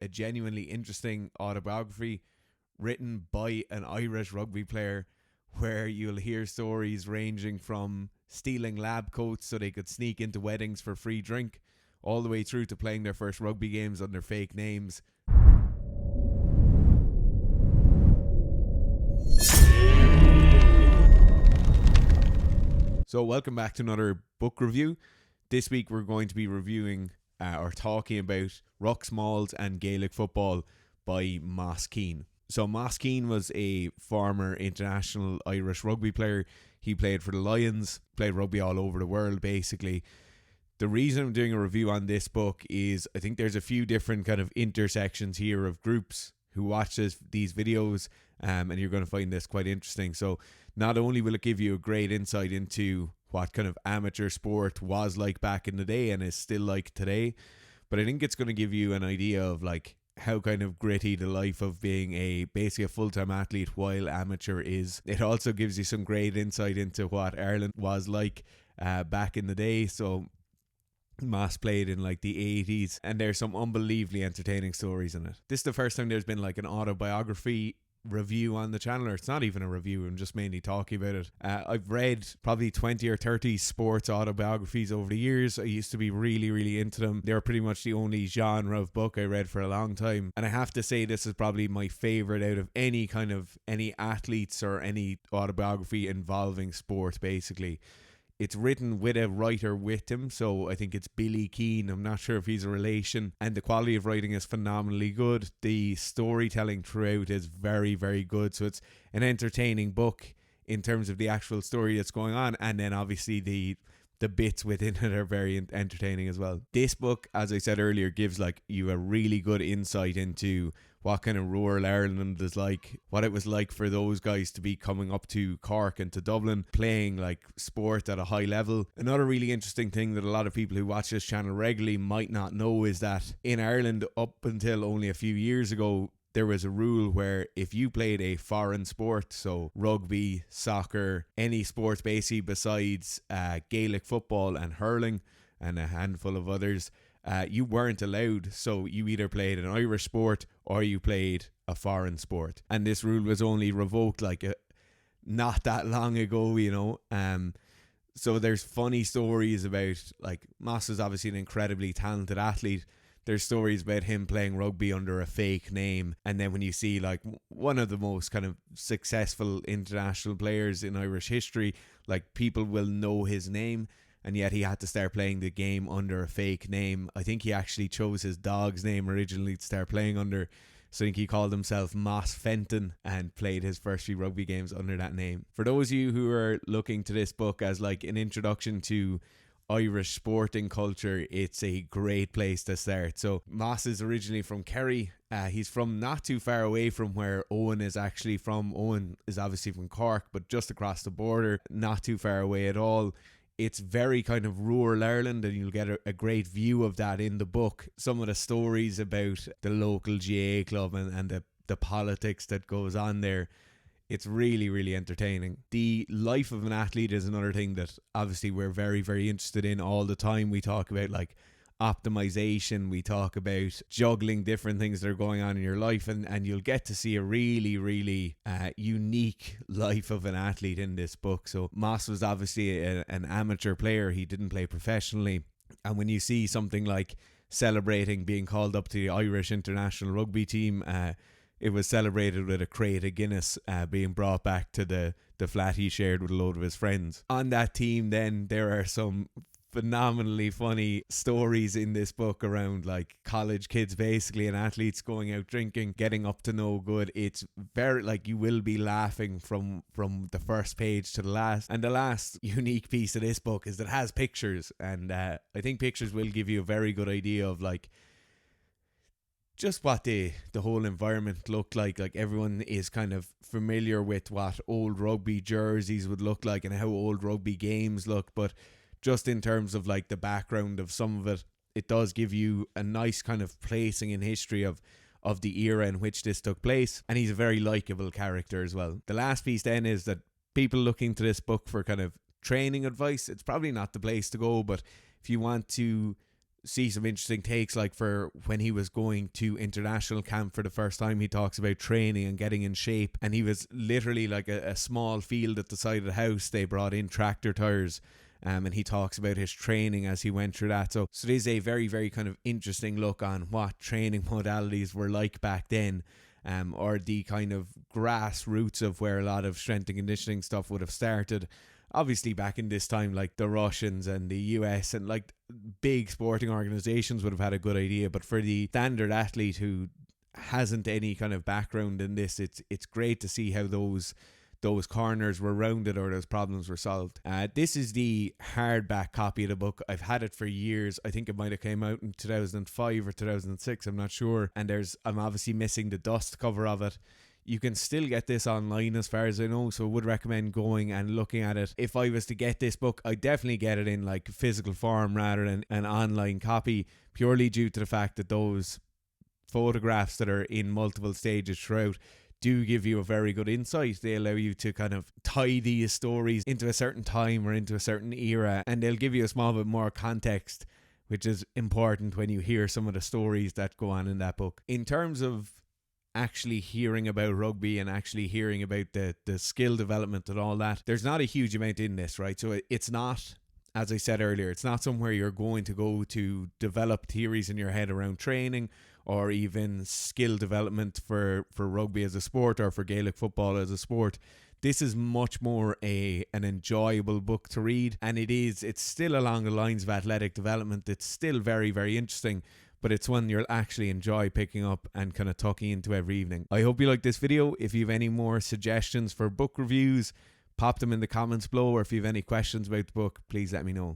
a genuinely interesting autobiography written by an Irish rugby player, where you'll hear stories ranging from stealing lab coats so they could sneak into weddings for free drink, all the way through to playing their first rugby games under fake names. So welcome back to another book review. This week we're going to be reviewing or talking about Rucks, Mauls and Gaelic football by Keane. So Keane was a former international Irish rugby player. He played for the Lions, played rugby all over the world basically. The reason I'm doing a review on this book is I think there's a few different kind of intersections here of groups who watch these videos, and you're going to find this quite interesting. So not only will it give you a great insight into what kind of amateur sport was like back in the day and is still like today, but I think it's going to give you an idea of like how kind of gritty the life of being basically a full-time athlete while amateur is. It also gives you some great insight into what Ireland was like back in the day. So Moss played in like the 80s, and there's some unbelievably entertaining stories in it. This is the first time there's been like an autobiography review on the channel, or it's not even a review, I'm just mainly talking about it. I've read probably 20 or 30 sports autobiographies over the years. I used to be really into them. They were pretty much the only genre of book I read for a long time, and I have to say this is probably my favourite out of any athletes or any autobiography involving sport basically. It's written with a writer with him, so I think it's Billy Keane. I'm not sure if he's a relation, and the quality of writing is phenomenally good. The storytelling throughout is very good, so it's an entertaining book in terms of the actual story that's going on, and then obviously the bits within it are very entertaining as well. This book, as I said earlier, gives like you a really good insight into what kind of rural Ireland is like, what it was like for those guys to be coming up to Cork and to Dublin, playing like sport at a high level. Another really interesting thing that a lot of people who watch this channel regularly might not know is that in Ireland, up until only a few years ago, there was a rule where if you played a foreign sport, so rugby, soccer, any sport basically besides Gaelic football and hurling and a handful of others, you weren't allowed. So you either played an Irish sport or you played a foreign sport. And this rule was only revoked not that long ago, you know. So there's funny stories about, like, Moss is obviously an incredibly talented athlete. There's stories about him playing rugby under a fake name, and then when you see like one of the most kind of successful international players in Irish history, like people will know his name, and yet he had to start playing the game under a fake name. I think he actually chose his dog's name originally to start playing under. So I think he called himself Moss Fenton and played his first few rugby games under that name. For those of you who are looking to this book as like an introduction to Irish sporting culture, it's a great place to start. So Moss is originally from Kerry. He's from not too far away from where Owen is actually from. Owen is obviously from Cork, but just across the border, not too far away at all. It's very kind of rural Ireland, and you'll get a great view of that in the book. Some of the stories about the local GA club and the politics that goes on there, it's really entertaining. The life of an athlete is another thing that obviously we're very interested in all the time. We talk about like optimization, we talk about juggling different things that are going on in your life, and you'll get to see a really unique life of an athlete in this book. So Moss was obviously an amateur player. He didn't play professionally, and when you see something like celebrating being called up to the Irish international rugby team, it was celebrated with a crate of Guinness being brought back to the flat he shared with a load of his friends. On that team then, there are some phenomenally funny stories in this book around like college kids basically and athletes going out drinking, getting up to no good. It's very like you will be laughing from the first page to the last. And the last unique piece of this book is that it has pictures, and I think pictures will give you a very good idea of like just what the whole environment looked like. Like everyone is kind of familiar with what old rugby jerseys would look like and how old rugby games look, but just in terms of like the background of some of it, it does give you a nice kind of placing in history of the era in which this took place. And he's a very likeable character as well. The last piece then is that people looking to this book for kind of training advice, it's probably not the place to go, but if you want to see some interesting takes, like for when he was going to international camp for the first time. He talks about training and getting in shape, and he was literally like a small field at the side of the house. They brought in tractor tires, and he talks about his training as he went through that. So it is a very, very kind of interesting look on what training modalities were like back then, or the kind of grassroots of where a lot of strength and conditioning stuff would have started. Obviously back in this time, like the Russians and the US and like big sporting organizations would have had a good idea, but for the standard athlete who hasn't any kind of background in this, it's great to see how those corners were rounded or those problems were solved. This is the hardback copy of the book. I've had it for years. I think it might have came out in 2005 or 2006, I'm not sure, and I'm obviously missing the dust cover of it. You can still get this online as far as I know, so I would recommend going and looking at it. If I was to get this book, I'd definitely get it in like physical form rather than an online copy, purely due to the fact that those photographs that are in multiple stages throughout do give you a very good insight. They allow you to kind of tie these stories into a certain time or into a certain era, and they'll give you a small bit more context, which is important when you hear some of the stories that go on in that book. In terms of actually hearing about rugby and actually hearing about the skill development and all that, there's not a huge amount in this, right? So it's not, as I said earlier, it's not somewhere you're going to go to develop theories in your head around training or even skill development for rugby as a sport or for Gaelic football as a sport. This is much more an enjoyable book to read, and it's still along the lines of athletic development. It's still very, very interesting, but it's one you'll actually enjoy picking up and kind of tucking into every evening. I hope you like this video. If you have any more suggestions for book reviews, pop them in the comments below, or if you have any questions about the book, please let me know.